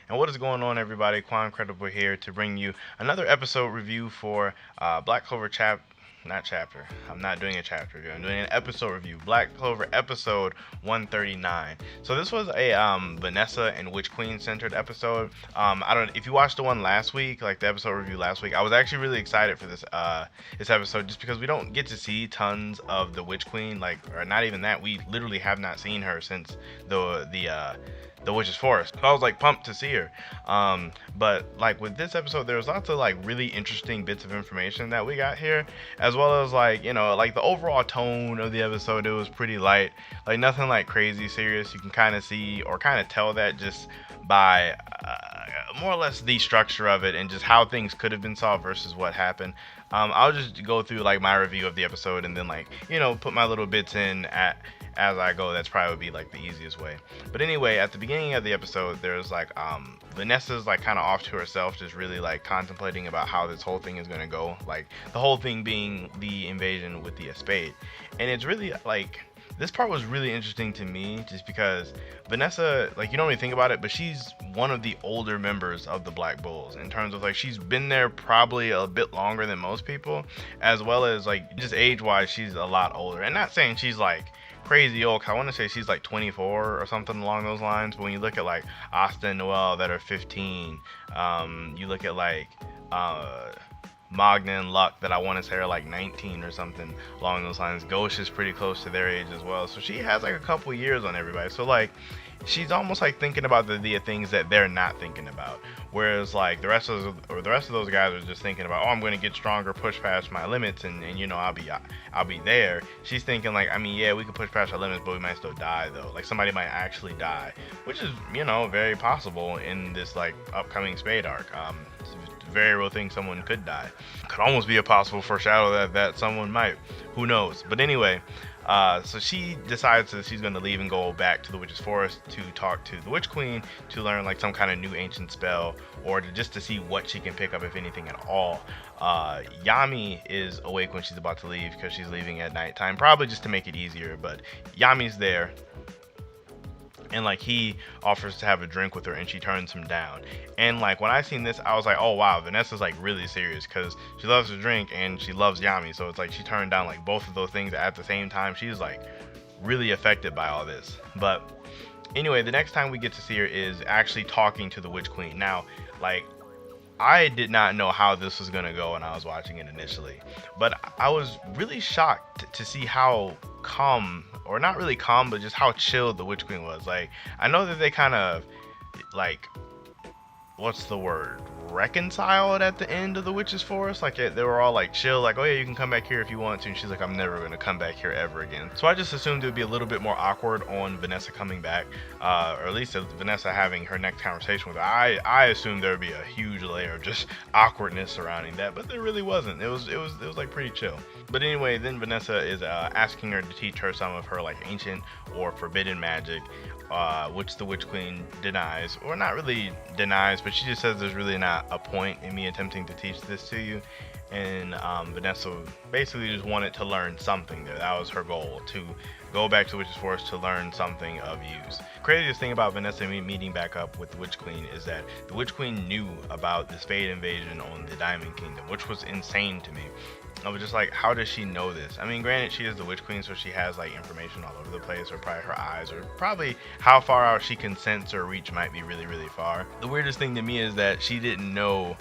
And what is going on, everybody? Quancredible here to bring you another episode review for Black Clover not chapter. I'm not doing a chapter review. I'm doing an episode review. Black Clover episode 139. So this was a Vanessa and Witch Queen centered episode. I don't if you watched the one last week, like the episode review last week. I was actually really excited for this episode just because we don't get to see tons of the Witch Queen, like, or not even that. We literally have not seen her since the Witch's Forest. So I was like pumped to see her. But like with this episode, there was lots of like really interesting bits of information that we got here, as well as like, like the overall tone of the episode. It was pretty light, like nothing like crazy serious. You can kind of see or kind of tell that just by more or less the structure of it and just how things could have been solved versus what happened. I'll just go through like my review of the episode and then like put my little bits in as I go. That's probably would be like the easiest way. But anyway, at the beginning of the episode, there's like Vanessa's like kind of off to herself, just really like contemplating about how this whole thing is gonna go. Like the whole thing being the invasion with the spade, and it's really like. This part was really interesting to me just because Vanessa, like, you don't really think about it, but she's one of the older members of the Black Bulls in terms of like she's been there probably a bit longer than most people, as well as like just age wise she's a lot older. And not saying she's like crazy old, 'cause I want to say she's like 24 or something along those lines. But when you look at like Asta and Noelle that are 15, you look at like Magna and Luck that I want to say are like 19 or something along those lines. Ghost is pretty close to their age as well, so she has like a couple years on everybody. So like she's almost like thinking about the things that they're not thinking about, whereas like the rest of those guys are just thinking about, oh, I'm going to get stronger, push past my limits, and I'll be there. She's thinking like, I mean, yeah, we can push past our limits, but we might still die though. Like somebody might actually die, which is very possible in this like upcoming Spade arc. It's a very real thing, someone could die. Could almost be a possible foreshadow that someone might. Who knows? But anyway, so she decides that she's going to leave and go back to the Witch's Forest to talk to the Witch Queen to learn like some kind of new ancient spell, or just to see what she can pick up, if anything at all. Yami is awake when she's about to leave because she's leaving at nighttime, probably just to make it easier. But Yami's there. And like he offers to have a drink with her and she turns him down. And like when I seen this, I was like, oh wow, Vanessa's like really serious because she loves to drink and she loves Yami. So it's like she turned down like both of those things at the same time. She's like really affected by all this. But anyway, the next time we get to see her is actually talking to the Witch Queen. Now, like, I did not know how this was gonna go when I was watching it initially, but I was really shocked to see how calm, or not really calm, but just how chill the Witch Queen was. Like, I know that they kind of like, what's the word, reconciled at the end of the Witch's Forest. Like they were all like chill, like, oh yeah, you can come back here if you want to. And she's like, I'm never gonna come back here ever again. So I just assumed it would be a little bit more awkward on Vanessa coming back, or at least Vanessa having her next conversation with her. I assumed there would be a huge layer of just awkwardness surrounding that, but there really wasn't. It was like pretty chill. But anyway, then Vanessa is asking her to teach her some of her like ancient or forbidden magic, which the Witch Queen denies, or not really denies, but she just says there's really not a point in me attempting to teach this to you. And Vanessa basically just wanted to learn something there. That was her goal, to go back to the Witch's Forest to learn something of use. Craziest thing about Vanessa meeting back up with the Witch Queen is that the Witch Queen knew about the Spade invasion on the Diamond Kingdom, which was insane to me. I was just like, how does she know this? I mean, granted, she is the Witch Queen, so she has like information all over the place, or probably her eyes, or probably how far out she can sense or reach might be really, really far. The weirdest thing to me is that she didn't know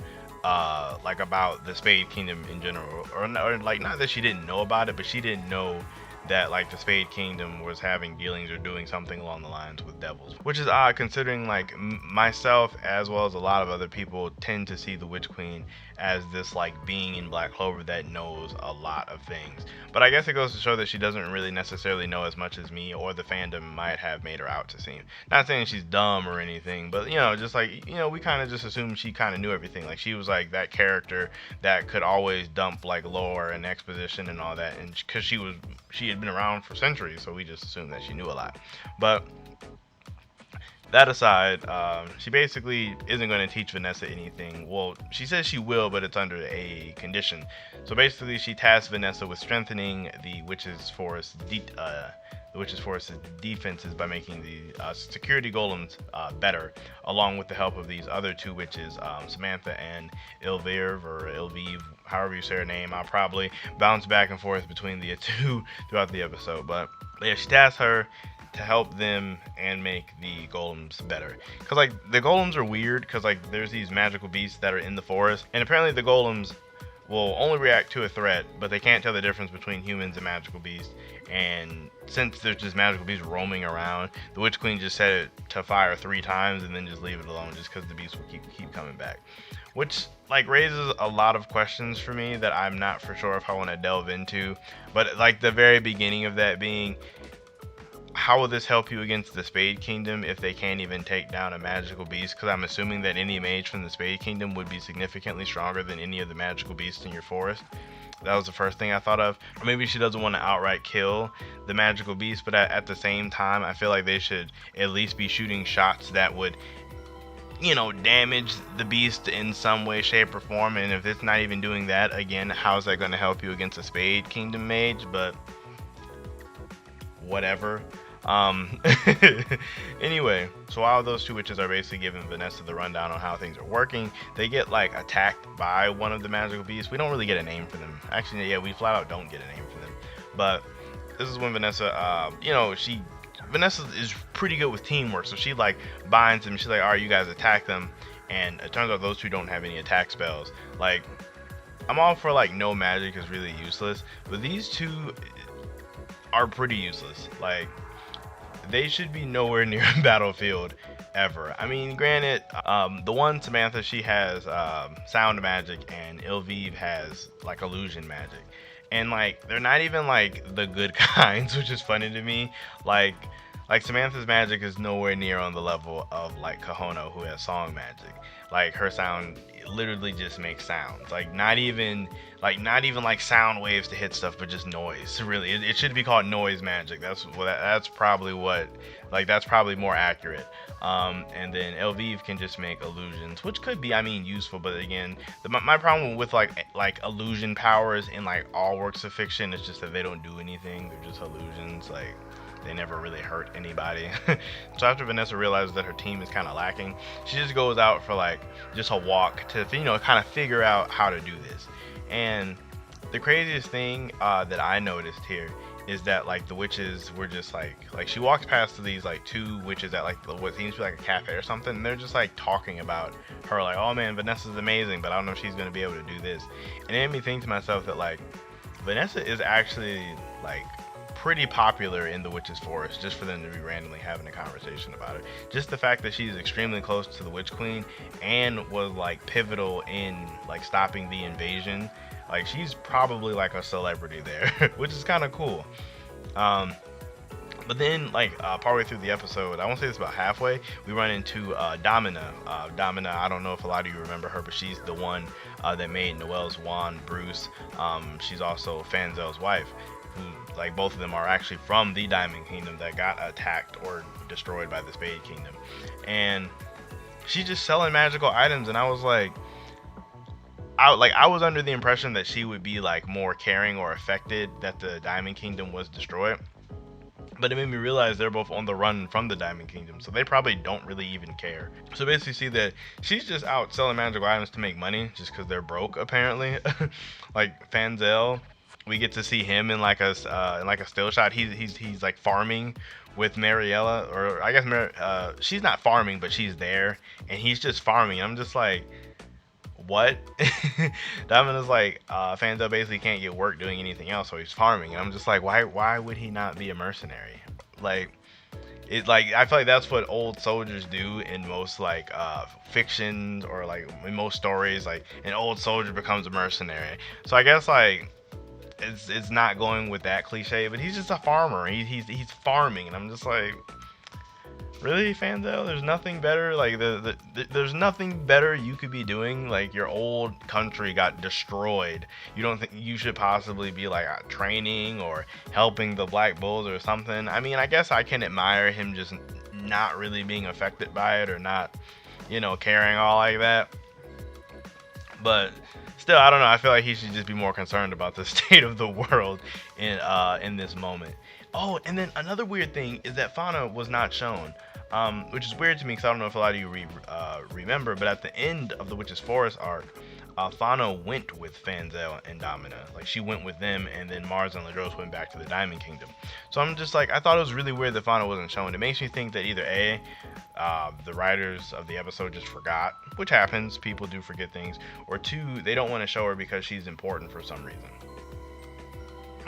like about the Spade Kingdom in general, or like, not that she didn't know about it, but she didn't know that like the Spade Kingdom was having dealings or doing something along the lines with devils, which is odd considering like myself as well as a lot of other people tend to see the Witch Queen as this like being in Black Clover that knows a lot of things. But I guess it goes to show that she doesn't really necessarily know as much as me or the fandom might have made her out to seem. Not saying she's dumb or anything, but just like, we kind of just assumed she kind of knew everything. Like she was like that character that could always dump like lore and exposition and all that, and because she had been around for centuries, so we just assumed that she knew a lot. But That aside, she basically isn't going to teach Vanessa anything. Well, she says she will, but it's under a condition. So basically, she tasks Vanessa with strengthening the Witch's Forest's defenses by making the security golems better, along with the help of these other two witches, Samantha and Ilviv, however you say her name. I'll probably bounce back and forth between the two throughout the episode, but yeah, she tasks her to help them and make the golems better. Cause like the golems are weird, cause like there's these magical beasts that are in the forest, and apparently the golems will only react to a threat, but they can't tell the difference between humans and magical beasts. And since there's just magical beasts roaming around, the Witch Queen just set it to fire 3 times and then just leave it alone, just because the beasts will keep coming back, which like raises a lot of questions for me that I'm not for sure if I want to delve into. But like the very beginning of that being, how will this help you against the Spade Kingdom if they can't even take down a magical beast? Because I'm assuming that any mage from the Spade Kingdom would be significantly stronger than any of the magical beasts in your forest. That was the first thing I thought of. Or maybe she doesn't want to outright kill the magical beast, but at the same time, I feel like they should at least be shooting shots that would, damage the beast in some way, shape, or form. And if it's not even doing that, again, how's that going to help you against a Spade Kingdom mage? But whatever. Anyway, so while those two witches are basically giving Vanessa the rundown on how things are working, they get like attacked by one of the magical beasts. We don't really get a name for them. Actually, yeah, we flat out don't get a name for them. But this is when Vanessa, Vanessa is pretty good with teamwork, so she like binds them. She's like, all right, you guys attack them. And it turns out those two don't have any attack spells. Like, I'm all for like no magic is really useless, but these two are pretty useless. Like, they should be nowhere near a battlefield ever. I mean, granted, the one Samantha, she has sound magic, and Ilviv has like illusion magic, and like they're not even like the good kinds, which is funny to me. Like Samantha's magic is nowhere near on the level of like Kahono, who has song magic. Like her sound literally just makes sounds. Like not even like sound waves to hit stuff, but just noise. Really, it should be called noise magic. That's probably more accurate. And then Elvive can just make illusions, which could be, useful. But again, my problem with like illusion powers in like all works of fiction is just that they don't do anything. They're just illusions. Like, they never really hurt anybody. So after Vanessa realizes that her team is kind of lacking, she just goes out for like just a walk to kind of figure out how to do this. And the craziest thing that I noticed here is that like the witches were just like she walks past these like two witches at like what seems to be like a cafe or something, and they're just like talking about her, like, oh man, Vanessa's amazing, but I don't know if she's gonna be able to do this. And it made me think to myself that like Vanessa is actually like pretty popular in the Witch's Forest, just for them to be randomly having a conversation about it. Just the fact that she's extremely close to the Witch Queen and was like pivotal in like stopping the invasion, like she's probably like a celebrity there, which is kind of cool. But then like partway through the episode, I won't say this, about halfway, we run into Domina. Domina, I don't know if a lot of you remember her, but she's the one that made Noelle's wand, Bruce. She's also Fanzel's wife, who, like, both of them are actually from the Diamond Kingdom that got attacked or destroyed by the Spade Kingdom. And she's just selling magical items, and I was like, I was under the impression that she would be like more caring or affected that the Diamond Kingdom was destroyed. But it made me realize they're both on the run from the Diamond Kingdom, so they probably don't really even care. So basically see that she's just out selling magical items to make money, just because they're broke, apparently. Like Fanzel, we get to see him in like a still shot. He's like farming with Mariella, or I guess she's not farming, but she's there, and he's just farming. I'm just like, what? Diamond is like, Fanzel basically can't get work doing anything else, so he's farming. And I'm just like, why would he not be a mercenary? Like, it's like, I feel like that's what old soldiers do in most like fictions, or like in most stories. Like, an old soldier becomes a mercenary. So I guess like it's not going with that cliche, but he's just a farmer. He's farming, and I'm just like, really, Fanzel? There's nothing better. Like there's nothing better you could be doing. Like, your old country got destroyed. You don't think you should possibly be like training or helping the Black Bulls or something? I mean, I guess I can admire him just not really being affected by it or not, caring all like that. But still, I don't know. I feel like he should just be more concerned about the state of the world in this moment. Oh, and then another weird thing is that Fauna was not shown, which is weird to me because I don't know if a lot of you remember, but at the end of the Witch's Forest arc, Fauna went with Fanzel and Domina. Like, she went with them, and then Mars and Ladros went back to the Diamond Kingdom. So I'm just like, I thought it was really weird that Fauna wasn't shown. It makes me think that either A, the writers of the episode just forgot, which happens, people do forget things, or two, they don't want to show her because she's important for some reason.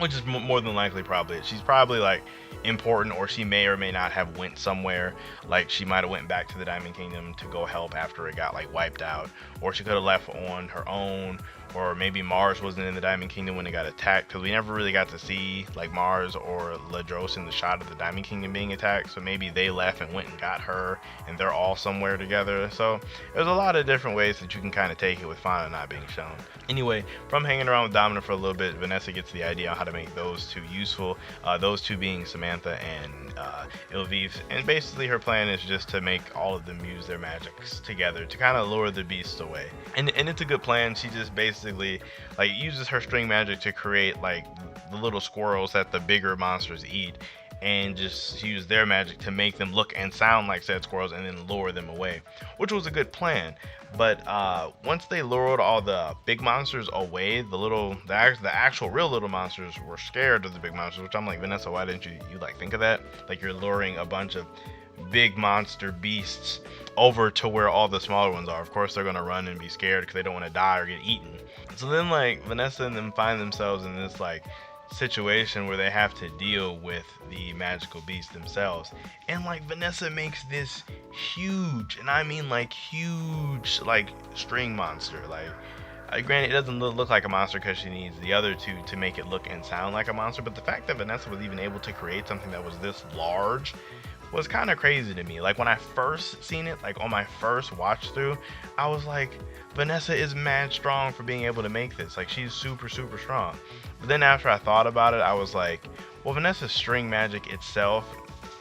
Which is more than likely probably it. She's probably like important, or she may or may not have went somewhere. Like, she might have went back to the Diamond Kingdom to go help after it got like wiped out, or she could have left on her own, or maybe Mars wasn't in the Diamond Kingdom when it got attacked, because we never really got to see like Mars or Ladros in the shot of the Diamond Kingdom being attacked. So maybe they left and went and got her, and they're all somewhere together. So there's a lot of different ways that you can kind of take it with Fauna not being shown. Anyway, from hanging around with Domina for a little bit, Vanessa gets the idea on how to make those two useful. Those two being Samantha and Ilviv. And basically her plan is just to make all of them use their magics together to kind of lure the beasts away. And it's a good plan. She just basically like uses her string magic to create like the little squirrels that the bigger monsters eat, and just use their magic to make them look and sound like said squirrels and then lure them away, which was a good plan. But once they lured all the big monsters away, the actual real little monsters were scared of the big monsters, which I'm like, Vanessa, why didn't you like think of that? Like, you're luring a bunch of big monster beasts over to where all the smaller ones are. Of course they're gonna run and be scared because they don't want to die or get eaten. So then like Vanessa and them find themselves in this like situation where they have to deal with the magical beast themselves, and like Vanessa makes this huge, and I mean like huge, like string monster. Like, granted, it doesn't look like a monster because she needs the other two to make it look and sound like a monster, but the fact that Vanessa was even able to create something that was this large was kind of crazy to me. Like, when I first seen it, like on my first watch through, I was like, Vanessa is mad strong for being able to make this. Like, she's super strong. But then after I thought about it, I was like, well, Vanessa's string magic itself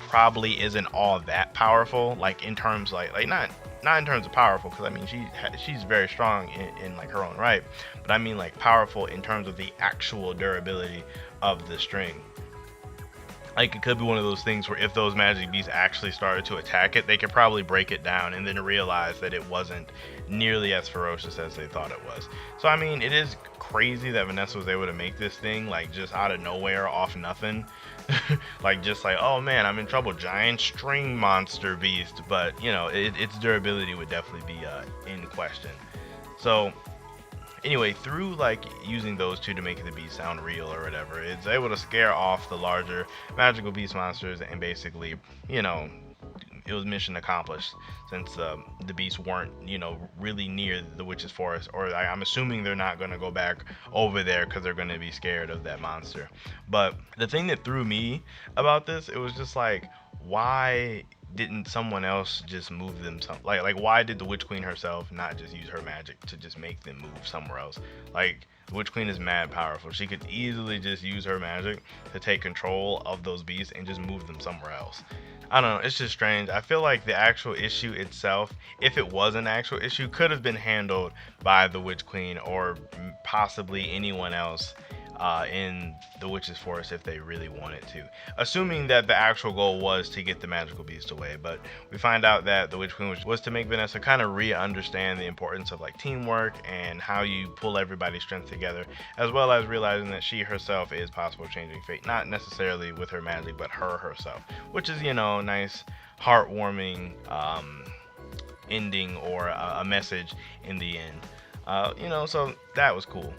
probably isn't all that powerful. Like, in terms like not in terms of powerful, because I mean she's very strong in like her own right, but I mean like powerful in terms of the actual durability of the string. Like, it could be one of those things where if those magic beasts actually started to attack it, they could probably break it down and then realize that it wasn't nearly as ferocious as they thought it was. So I mean, it is crazy that Vanessa was able to make this thing like just out of nowhere, off nothing. Like, just like, oh man, I'm in trouble, giant string monster beast. But its durability would definitely be in question. So anyway, through like using those two to make the beast sound real or whatever, it's able to scare off the larger magical beast monsters, and basically, it was mission accomplished, since the beasts weren't, really near the Witch's Forest, or I'm assuming they're not going to go back over there because they're going to be scared of that monster. But the thing that threw me about this, it was just like, why didn't someone else just move them like why did the Witch Queen herself not just use her magic to just make them move somewhere else? Like, the Witch Queen is mad powerful. She could easily just use her magic to take control of those beasts and just move them somewhere else. I don't know, it's just strange. I feel like the actual issue itself, if it was an actual issue, could have been handled by the Witch Queen or possibly anyone else in the Witch's Forest if they really wanted to, assuming that the actual goal was to get the magical beast away. But we find out that the Witch Queen was to make Vanessa kind of re-understand the importance of like teamwork and how you pull everybody's strength together, as well as realizing that she herself is possible changing fate, not necessarily with her magic, but herself, which is, nice, heartwarming ending, or a message in the end. So that was cool.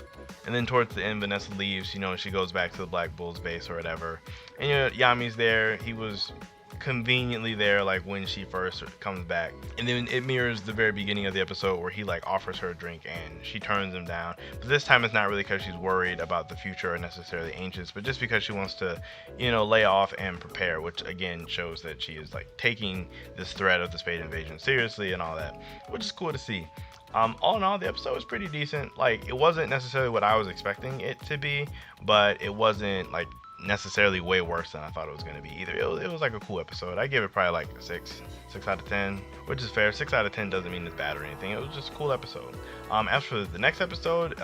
And then towards the end, Vanessa leaves, she goes back to the Black Bull's base or whatever. And, Yami's there. He was conveniently there, like, when she first comes back. And then it mirrors the very beginning of the episode where he, like, offers her a drink and she turns him down. But this time it's not really because she's worried about the future or necessarily ancients, but just because she wants to, lay off and prepare, which, again, shows that she is, like, taking this threat of the Spade invasion seriously and all that, which is cool to see. All in all, the episode was pretty decent. Like, it wasn't necessarily what I was expecting it to be, but it wasn't like necessarily way worse than I thought it was going to be either. It was like a cool episode. I give it probably like a 6 out of 10, which is fair. 6 out of 10 doesn't mean it's bad or anything. It was just a cool episode. As for the next episode,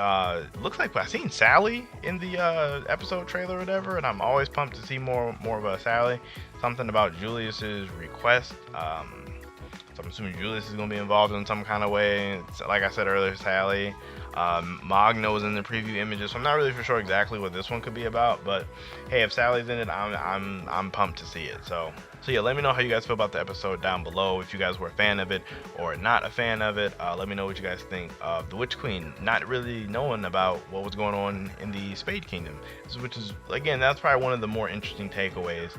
looks like I seen Sally in the episode trailer or whatever, and I'm always pumped to see more of Sally. Something about Julius's request. So I'm assuming Julius is going to be involved in some kind of way. It's, like I said earlier, Sally. Magno was in the preview images, so I'm not really for sure exactly what this one could be about. But hey, if Sally's in it, I'm pumped to see it. So yeah, let me know how you guys feel about the episode down below. If you guys were a fan of it or not a fan of it, let me know what you guys think of the Witch Queen not really knowing about what was going on in the Spade Kingdom, which is, again, that's probably one of the more interesting takeaways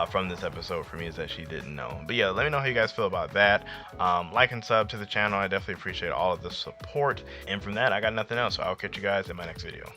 from this episode for me, is that she didn't know. But yeah, let me know how you guys feel about that. Like and sub to the channel. I definitely appreciate all of the support. And from that, I got nothing else, so I'll catch you guys in my next video.